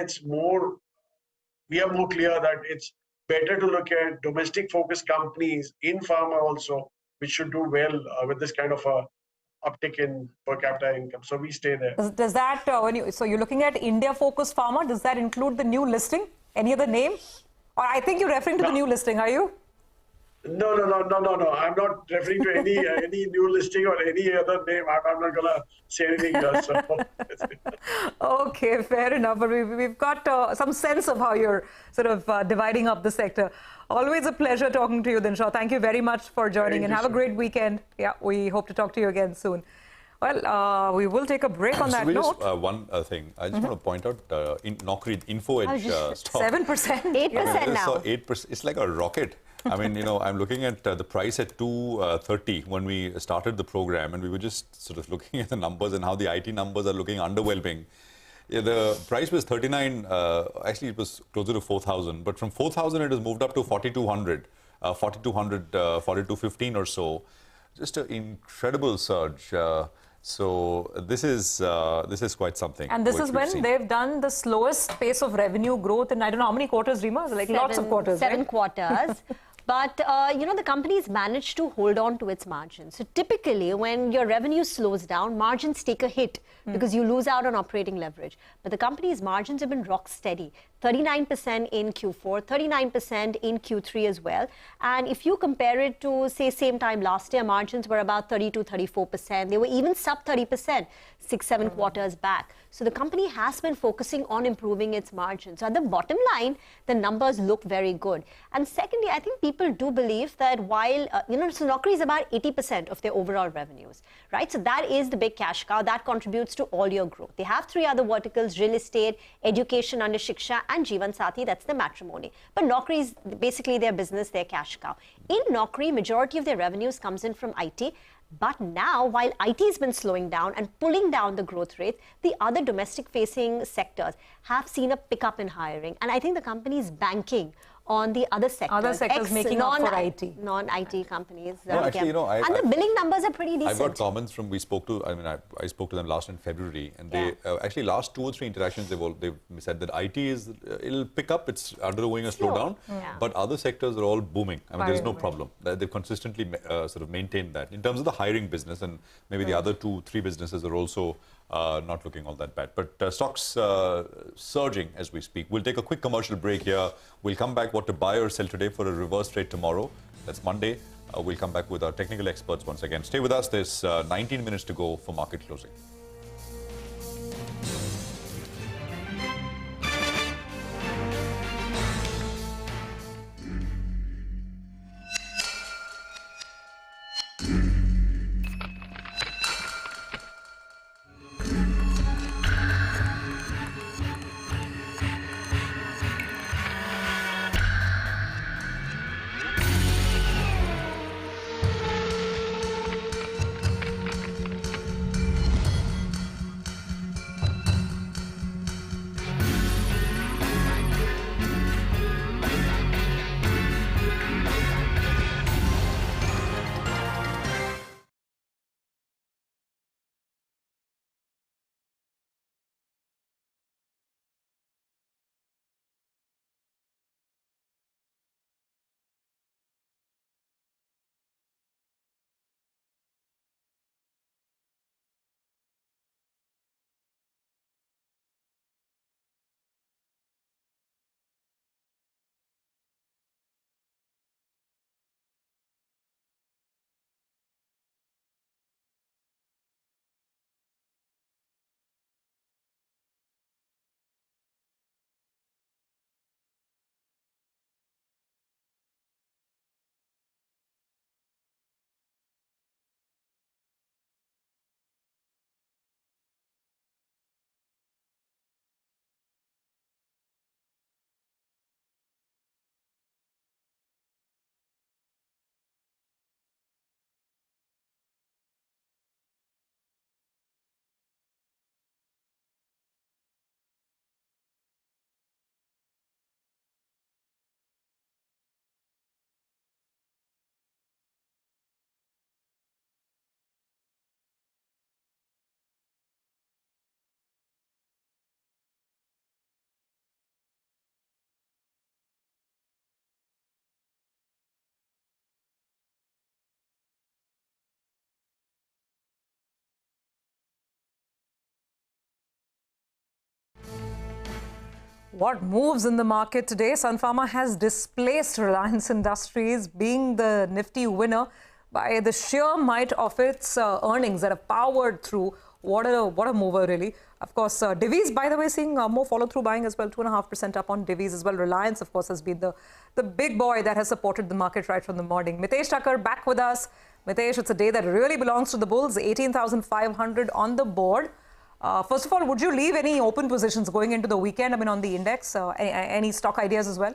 we are more clear that it's better to look at domestic focused companies in pharma also, which should do well with this kind of a uptick in per capita income. So we stay there. Does that, so you're looking at India-focused pharma, does that include the new listing? Any other name? Or I think you're referring to the new listing, are you? No. I'm not referring to any new listing or any other name. I'm not going to say anything else. Okay, fair enough. But we've got some sense of how you're sort of dividing up the sector. Always a pleasure talking to you, Dinshaw. Thank you very much for joining and have a great weekend. Yeah, we hope to talk to you again soon. Well, we will take a break on that note. Just one thing. I just want to point out Naukri Info Edge stock. 7%. 8% now. So 8%. It's like a rocket. I mean, I'm looking at the price at 230 when we started the program, and we were just sort of looking at the numbers and how the IT numbers are looking underwhelming. Yeah, the price was 39, actually it was closer to 4,000, but from 4,000 it has moved up to 4,200, 4,215 or so. Just an incredible surge. So this is quite something. And this is when they've done the slowest pace of revenue growth in, I don't know how many quarters, Reema? Like lots of quarters, Seven right? quarters. But, the company's managed to hold on to its margins. So typically, when your revenue slows down, margins take a hit because you lose out on operating leverage. But the company's margins have been rock steady. 39% in Q4, 39% in Q3 as well. And if you compare it to, say, same time last year, margins were about 32-34%. They were even sub 30%, 6-7 quarters back. So the company has been focusing on improving its margins. So at the bottom line, the numbers look very good. And secondly, I think people do believe that while, so Naukri is about 80% of their overall revenues, right? So that is the big cash cow that contributes to all your growth. They have 3 other verticals: real estate, education under Shiksha, and Jeevan Sathi, that's the matrimony. But Naukri is basically their business, their cash cow. In Naukri, majority of their revenues comes in from IT. But now, while IT has been slowing down and pulling down the growth rate, the other domestic-facing sectors have seen a pickup in hiring. And I think the company is banking on the other sectors. Other sectors making up for IT. Non-IT companies. No, actually, and the billing numbers are pretty decent. I've got comments from, I spoke to them last in February, and they actually last 2 or 3 interactions, they've said that IT it'll pick up, it's undergoing a slowdown, but other sectors are all booming. I mean, there's no problem. They've consistently sort of maintained that. In terms of the hiring business, and maybe the other 2-3 businesses are also not looking all that bad. But stocks surging as we speak. We'll take a quick commercial break here. We'll come back what to buy or sell today for a reverse trade tomorrow. That's Monday. We'll come back with our technical experts once again. Stay with us. There's 19 minutes to go for market closing. What moves in the market today? Sun Pharma has displaced Reliance Industries, being the Nifty winner by the sheer might of its earnings that have powered through. What a mover, really. Of course, Divis, by the way, seeing more follow-through buying as well, 2.5% up on Divis as well. Reliance, of course, has been the big boy that has supported the market right from the morning. Mitesh Thakkar back with us. Mitesh, it's a day that really belongs to the bulls, 18,500 on the board. First of all, would you leave any open positions going into the weekend? I mean, on the index, any stock ideas as well?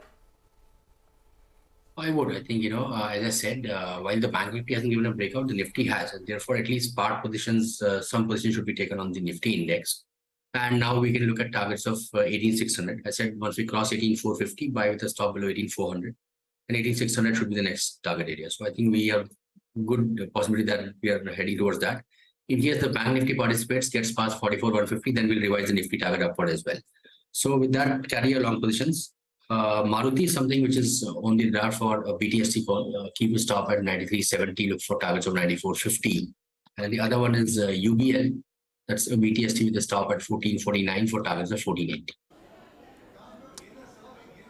I would. I think, as I said, while the Bank Nifty hasn't given a breakout, the Nifty has. And therefore, at least part positions, some positions should be taken on the Nifty index. And now we can look at targets of 18,600. I said once we cross 18,450, buy with a stop below 18,400. And 18,600 should be the next target area. So I think we have good possibility that we are heading towards that. In case the Bank Nifty participates, gets past 44,150, then we'll revise the Nifty target upward as well. So with that, carry your long positions. Maruti is something which is on the radar for a BTST call. Keep a stop at 93.70, look for targets of 94.50. And the other one is UBL. That's a BTST with a stop at 14.49 for targets of 14.80.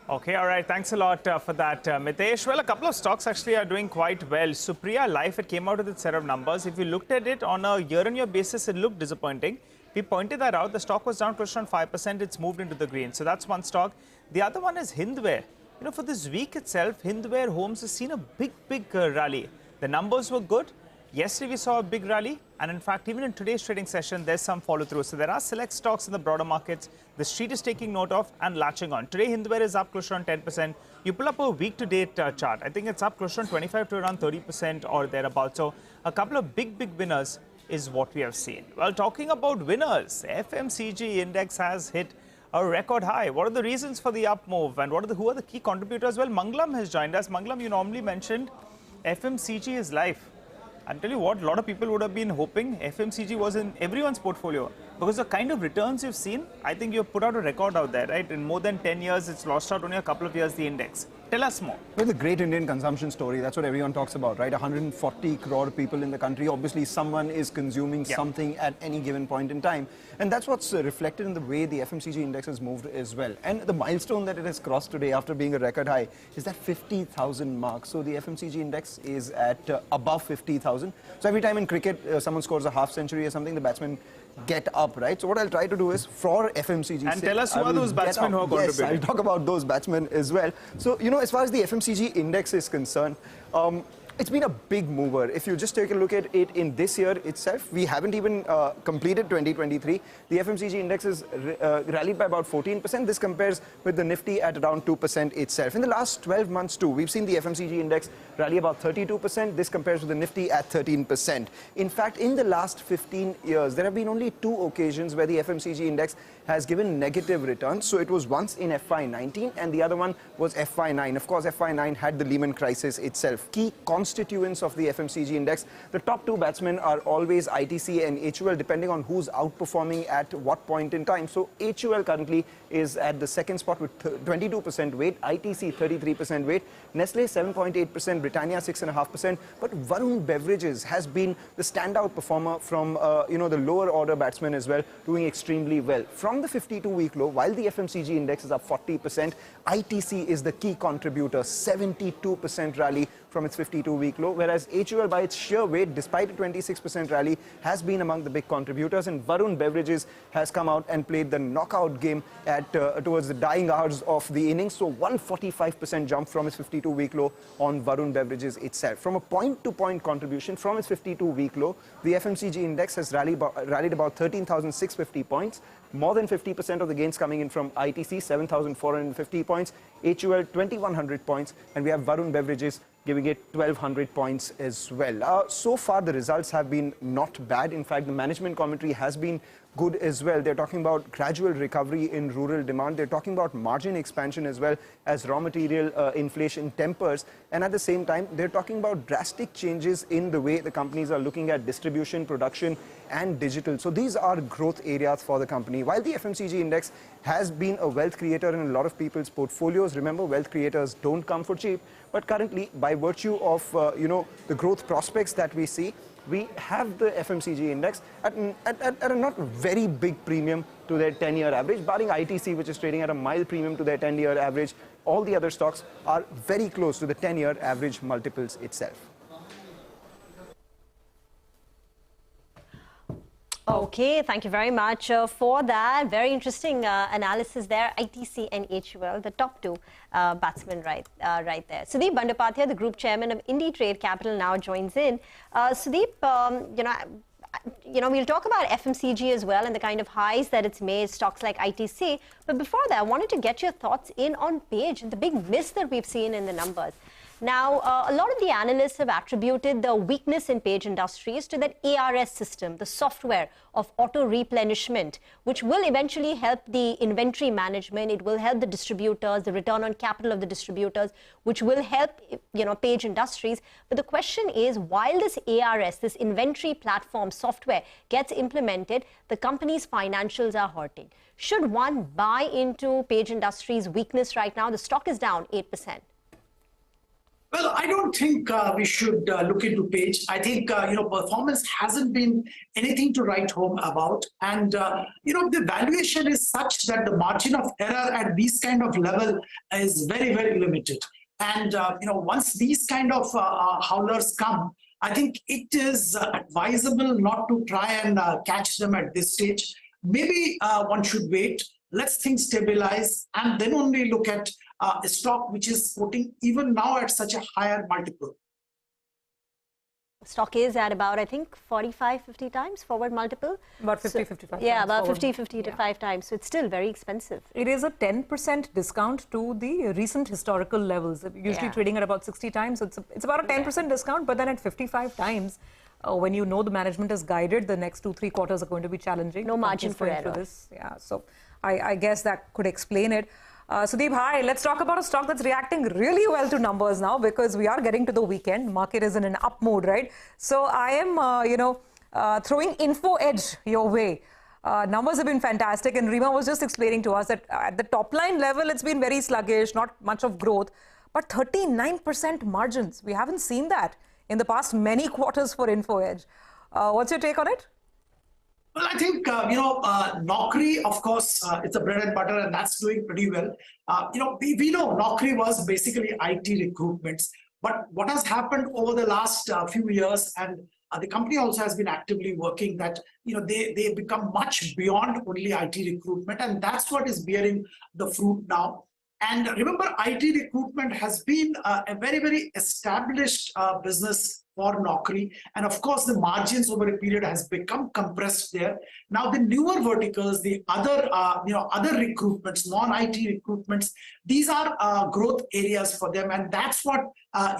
Okay, all right. Thanks a lot for that, Mitesh. Well, a couple of stocks actually are doing quite well. Supriya Life, it came out with its set of numbers. If you looked at it on a year-on-year basis, it looked disappointing. We pointed that out. The stock was down close to 5%. It's moved into the green. So that's one stock. The other one is Hindware. You know, for this week itself, Hindware Homes has seen a big rally. The numbers were good. Yesterday, we saw a big rally. And in fact, even in today's trading session, there's some follow through. So there are select stocks in the broader markets the street is taking note of and latching on. Today, Hindware is up close to around 10%. You pull up a week-to-date chart. I think it's up close to around 25 to around 30% or thereabouts. So a couple of big winners is what we have seen. Well, talking about winners, FMCG index has hit a record high. What are the reasons for the up move and who are the key contributors? Well, Mangalam has joined us. Mangalam, you normally mentioned FMCG is life. I'll tell you what, a lot of people would have been hoping FMCG was in everyone's portfolio because the kind of returns you've seen, I think you've put out a record out there, right? In more than 10 years, it's lost out only a couple of years, the index. Tell us more. Well, the great Indian consumption story, that's what everyone talks about, right? 140 crore people in the country. Obviously, someone is consuming something at any given point in time. And that's what's reflected in the way the FMCG index has moved as well. And the milestone that it has crossed today after being a record high is that 50,000 mark. So the FMCG index is at above 50,000. So every time in cricket, someone scores a half century or something, the batsmen get up, right? So what I'll try to do is for FMCG and tell us who are those batsmen who are contributing. Yes, I'll talk about those batsmen as well. So, you know, as far as the FMCG index is concerned, it's been a big mover. If you just take a look at it in this year itself, we haven't even completed 2023. The FMCG index has rallied by about 14%. This compares with the Nifty at around 2% itself. In the last 12 months too, we've seen the FMCG index rally about 32%. This compares with the Nifty at 13%. In fact, in the last 15 years, there have been only 2 occasions where the FMCG index has given negative returns. So it was once in FY19 and the other one was FY9. Of course, FY9 had the Lehman crisis itself. Key constituents of the FMCG index, the top 2 batsmen are always ITC and HUL, depending on who's outperforming at what point in time. So HUL currently is at the second spot with 22% weight, ITC 33% weight, Nestle 7.8%, Britannia 6.5%. But Varun Beverages has been the standout performer from the lower order batsmen as well, doing extremely well. From the 52-week low, while the FMCG index is up 40%, ITC is the key contributor, 72% rally from its 52-week low, whereas HUL by its sheer weight, despite a 26% rally, has been among the big contributors, and Varun Beverages has come out and played the knockout game at towards the dying hours of the innings, so 145% jump from its 52-week low on Varun Beverages itself. From a point-to-point contribution from its 52-week low, the FMCG index has rallied about 13,650 points, more than 50% of the gains coming in from ITC, 7,450 points, HUL 2,100 points, and we have Varun Beverages giving it 1,200 points as well. So far, the results have been not bad. In fact, the management commentary has been good as well. They're talking about gradual recovery in rural demand. They're talking about margin expansion as well as raw material inflation tempers. And at the same time, they're talking about drastic changes in the way the companies are looking at distribution, production, and digital. So these are growth areas for the company. While the FMCG index has been a wealth creator in a lot of people's portfolios, remember, wealth creators don't come for cheap. But currently, by virtue of the growth prospects that we see, we have the FMCG index at a not very big premium to their 10-year average, barring ITC, which is trading at a mild premium to their 10-year average. All the other stocks are very close to the 10-year average multiples itself. Okay, thank you very much for that. Very interesting analysis there. ITC and HUL, the top 2 batsmen right there. Sudeep Bandapathya, the group chairman of IndiTrade Capital, now joins in. Sudeep, we'll talk about FMCG as well and the kind of highs that it's made, stocks like ITC. But before that, I wanted to get your thoughts in on Page and the big miss that we've seen in the numbers. Now, a lot of the analysts have attributed the weakness in Page Industries to that ARS system, the software of auto replenishment, which will eventually help the inventory management. It will help the distributors, the return on capital of the distributors, which will help, Page Industries. But the question is, while this ARS, this inventory platform software gets implemented, the company's financials are hurting. Should one buy into Page Industries' weakness right now? The stock is down 8%. Well, I don't think we should look into Page. I think, performance hasn't been anything to write home about. And, the valuation is such that the margin of error at this kind of level is very, very limited. And, once these kind of howlers come, I think it is advisable not to try and catch them at this stage. Maybe one should wait, let things stabilize, and then only look at a stock which is quoting even now at such a higher multiple. Stock is at about, I think, 45, 50 times forward multiple. About 50, 55 Yeah, times about forward. 50, 55 times. So it's still very expensive. It is a 10% discount to the recent historical levels. Usually trading at about 60 times. So it's about a 10% discount, but then at 55 times, when you know the management has guided, the next 2-3 quarters are going to be challenging. No margin for error. Yeah, so I guess that could explain it. Sudeep, hi. Let's talk about a stock that's reacting really well to numbers now, because we are getting to the weekend. Market is in an up mode, right? So I am, throwing Info Edge your way. Numbers have been fantastic, and Rima was just explaining to us that at the top line level, it's been very sluggish, not much of growth, but 39% margins. We haven't seen that in the past many quarters for Info Edge. What's your take on it? Well, I think, Naukri, of course, it's a bread and butter, and that's doing pretty well. We know Naukri was basically IT recruitments. But what has happened over the last few years, and the company also has been actively working that, they become much beyond only IT recruitment. And that's what is bearing the fruit now. And remember, IT recruitment has been a very, very established business for Naukri. And of course, the margins over a period has become compressed there. Now, the newer verticals, the other, other recruitments, non-IT recruitments, these are growth areas for them. And that's what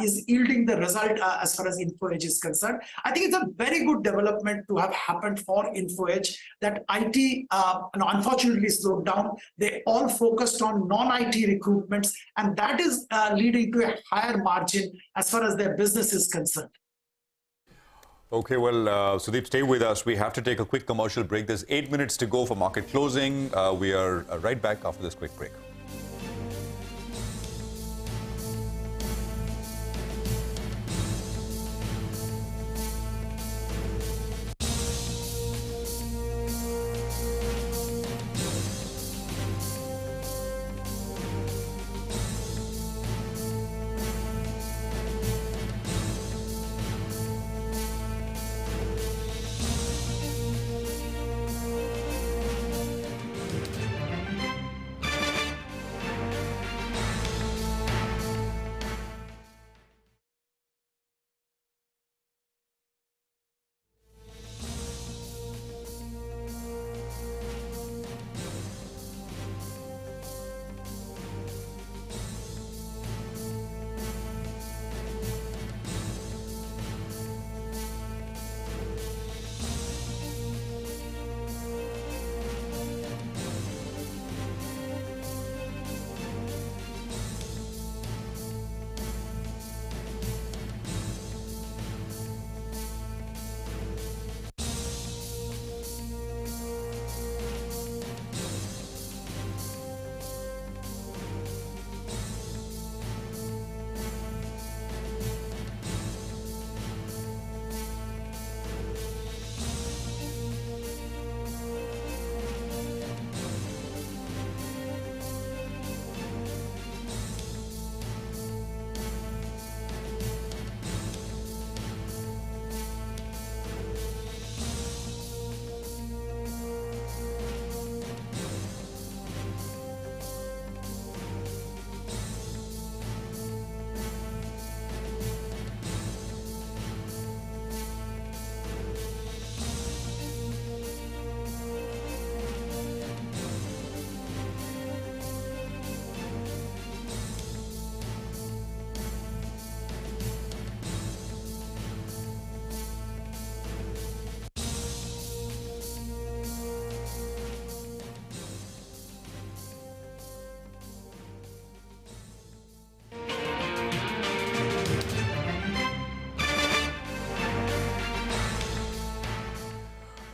is yielding the result as far as Info Edge is concerned. I think it's a very good development to have happened for Info Edge that IT, unfortunately, slowed down. They all focused on non-IT recruitments, and that is leading to a higher margin as far as their business is concerned. Okay, well, Sudeep, stay with us. We have to take a quick commercial break. There's 8 minutes to go for market closing. We are right back after this quick break.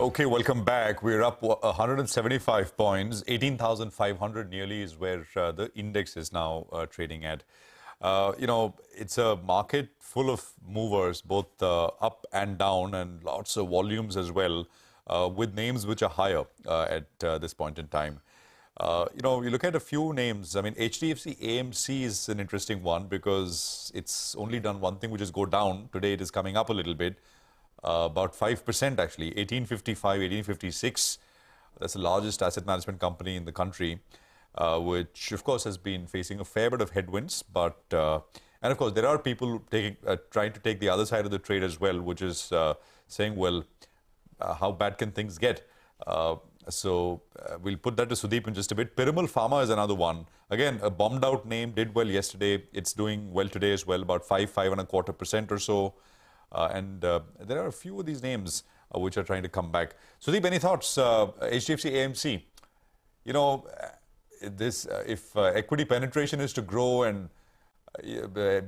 Okay, welcome back. We're up 175 points. 18,500 nearly is where the index is now trading at. It's a market full of movers, both up and down, and lots of volumes as well, with names which are higher at this point in time. You look at a few names. I mean, HDFC AMC is an interesting one because it's only done one thing, which is go down. Today it is coming up a little bit. About 5% actually, 1855, 1856. That's the largest asset management company in the country, which of course has been facing a fair bit of headwinds. But and of course there are people trying to take the other side of the trade as well, which is saying, well, how bad can things get? So we'll put that to Sudeep in just a bit. Piramal Pharma is another one. Again, a bombed out name, did well yesterday. It's doing well today as well, about 5.25% or so. And there are a few of these names which are trying to come back. Sudeep, any thoughts? HDFC AMC, if equity penetration is to grow and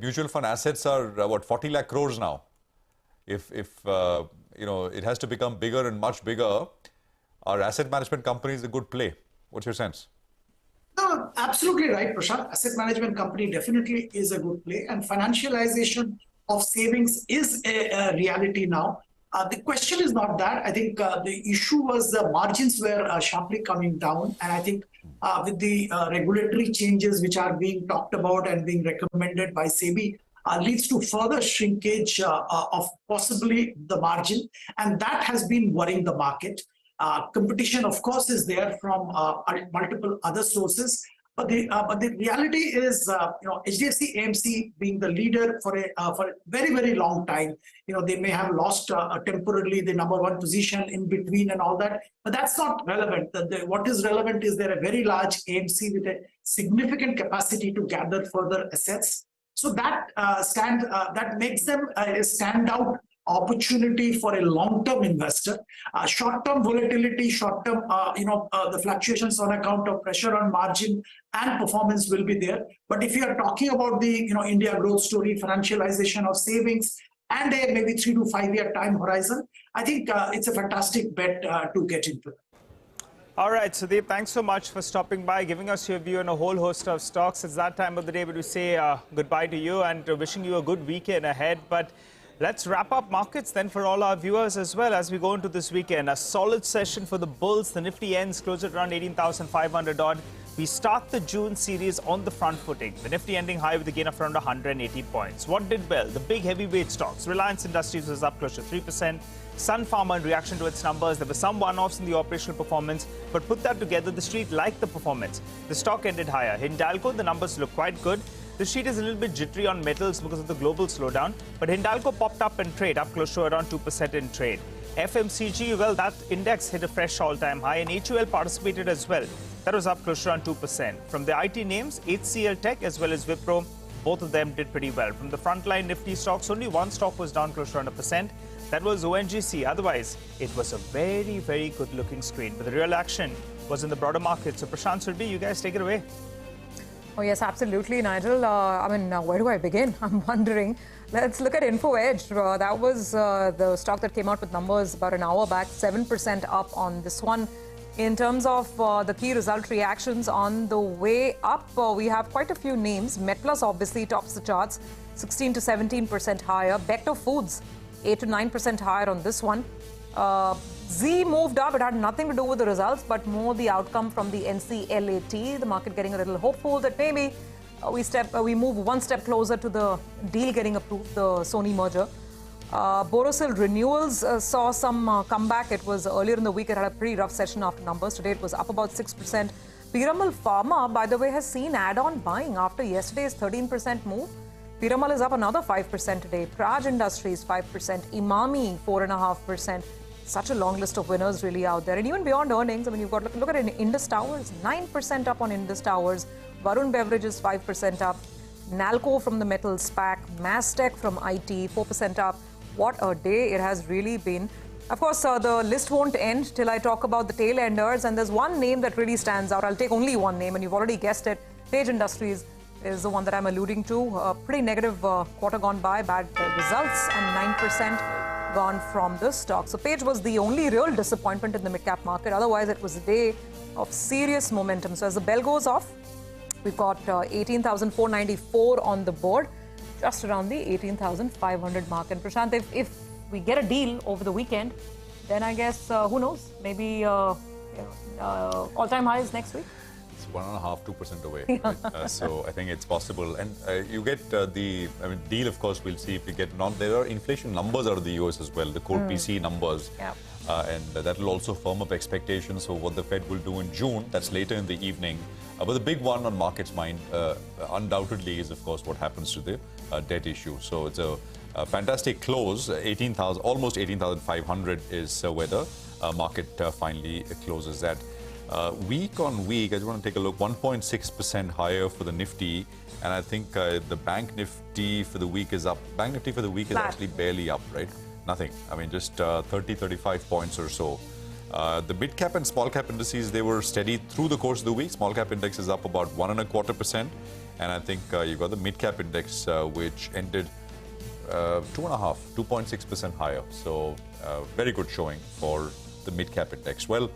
mutual fund assets are what, 40 lakh crores now. If it has to become bigger and much bigger, our asset management company is a good play. What's your sense? No, absolutely right, Prashant. Asset management company definitely is a good play, and financialization of savings is a reality now. The question is not that. I think the issue was the margins were sharply coming down. And I think with the regulatory changes which are being talked about and being recommended by SEBI, leads to further shrinkage of possibly the margin. And that has been worrying the market. Competition, of course, is there from multiple other sources. But the reality is, HDFC AMC being the leader for a very, very long time, they may have lost temporarily the number one position in between and all that, but that's not relevant. What is relevant is they're a very large AMC with a significant capacity to gather further assets. So that makes them a standout opportunity for a long-term investor. Short-term volatility, short-term, the fluctuations on account of pressure on margin and performance will be there. But if you are talking about the India growth story, financialization of savings, and a maybe 3 to 5 year time horizon, I think it's a fantastic bet to get into. All right, Sudeep, thanks so much for stopping by, giving us your view on a whole host of stocks. It's that time of the day where we say goodbye to you and wishing you a good weekend ahead. But let's wrap up markets then for all our viewers as well as we go into this weekend. A solid session for the bulls. The Nifty ends closed at around 18,500 odd. We start the June series on the front footing. The Nifty ending high with a gain of around 180 points. What did well? The big heavyweight stocks. Reliance Industries was up close to 3%. Sun Pharma, in reaction to its numbers, there were some one-offs in the operational performance, but put that together, the street liked the performance. The stock ended higher. Hindalco, the numbers look quite good. The street is a little bit jittery on metals because of the global slowdown, but Hindalco popped up in trade, up close to around 2% in trade. FMCG, well, that index hit a fresh all-time high, and HUL participated as well. That was up close to around 2%. From the IT names, HCL Tech as well as Wipro, both of them did pretty well. From the frontline Nifty stocks, only one stock was down close to around 1%. That was ONGC. Otherwise, it was a very, very good-looking screen. But the real action was in the broader market. So, Prashant, Surbi, you guys take it away. Oh, yes, absolutely, Nigel. Where do I begin? I'm wondering. Let's look at Info Edge. That was the stock that came out with numbers about an hour back, 7% up on this one. In terms of the key result reactions on the way up, we have quite a few names. MetPlus obviously tops the charts, 16 to 17% higher. Bector Foods, 8 to 9% higher on this one. Z moved up. It had nothing to do with the results, but more the outcome from the NCLAT. The market getting a little hopeful that maybe we move one step closer to the deal getting approved, the Sony merger. Borosil Renewals saw some comeback. It was earlier in the week. It had a pretty rough session after numbers. Today it was up about 6%. Piramal Pharma, by the way, has seen add-on buying after yesterday's 13% move. Piramal is up another 5% today. Bajaj Industries 5%. Imami 4.5%. Such a long list of winners really out there. And even beyond earnings, you've got to look at Indus Towers, 9% up on Indus Towers. Varun Beverages 5% up. Nalco from the metals pack. Mastech from IT 4% up. What a day it has really been. Of course, the list won't end till I talk about the tail enders. And there's one name that really stands out. I'll take only one name, and you've already guessed it. Page Industries is the one that I'm alluding to. Pretty negative quarter gone by, bad results, and 9% gone from the stock. So Page was the only real disappointment in the mid-cap market. Otherwise, it was a day of serious momentum. So as the bell goes off, we've got 18,494 on the board, just around the 18,500 mark. And Prashant, if we get a deal over the weekend, then I guess, who knows, maybe all-time highs next week? It's 1.5–2% away. Right? So I think it's possible. And you get deal, of course, we'll see if we get there are inflation numbers out of the US as well, the core PC numbers. Yeah. And that will also firm up expectations for what the Fed will do in June. That's later in the evening. But the big one on markets' mind, undoubtedly, is, of course, what happens to the debt issue. So it's a fantastic close. 18,000, almost 18,500 is where the market finally closes at. Week on week, I just want to take a look, 1.6% higher for the Nifty. And I think the Bank Nifty for the week is up. Bank Nifty for the week is actually barely up, right? Nothing. I mean, just 30–35 points or so. The mid-cap and small-cap indices, they were steady through the course of the week. Small-cap index is up about 1.25%. And I think you've got the mid-cap index, which ended 2.6% higher. So very good showing for the mid-cap index. Well,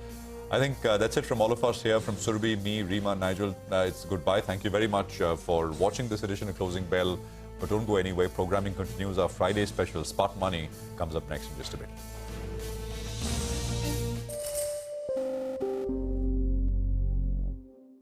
I think that's it from all of us here, from Surabhi, me, Reema, Nigel. It's goodbye. Thank you very much for watching this edition of Closing Bell. But don't go anywhere. Programming continues. Our Friday special, Spot Money, comes up next in just a bit.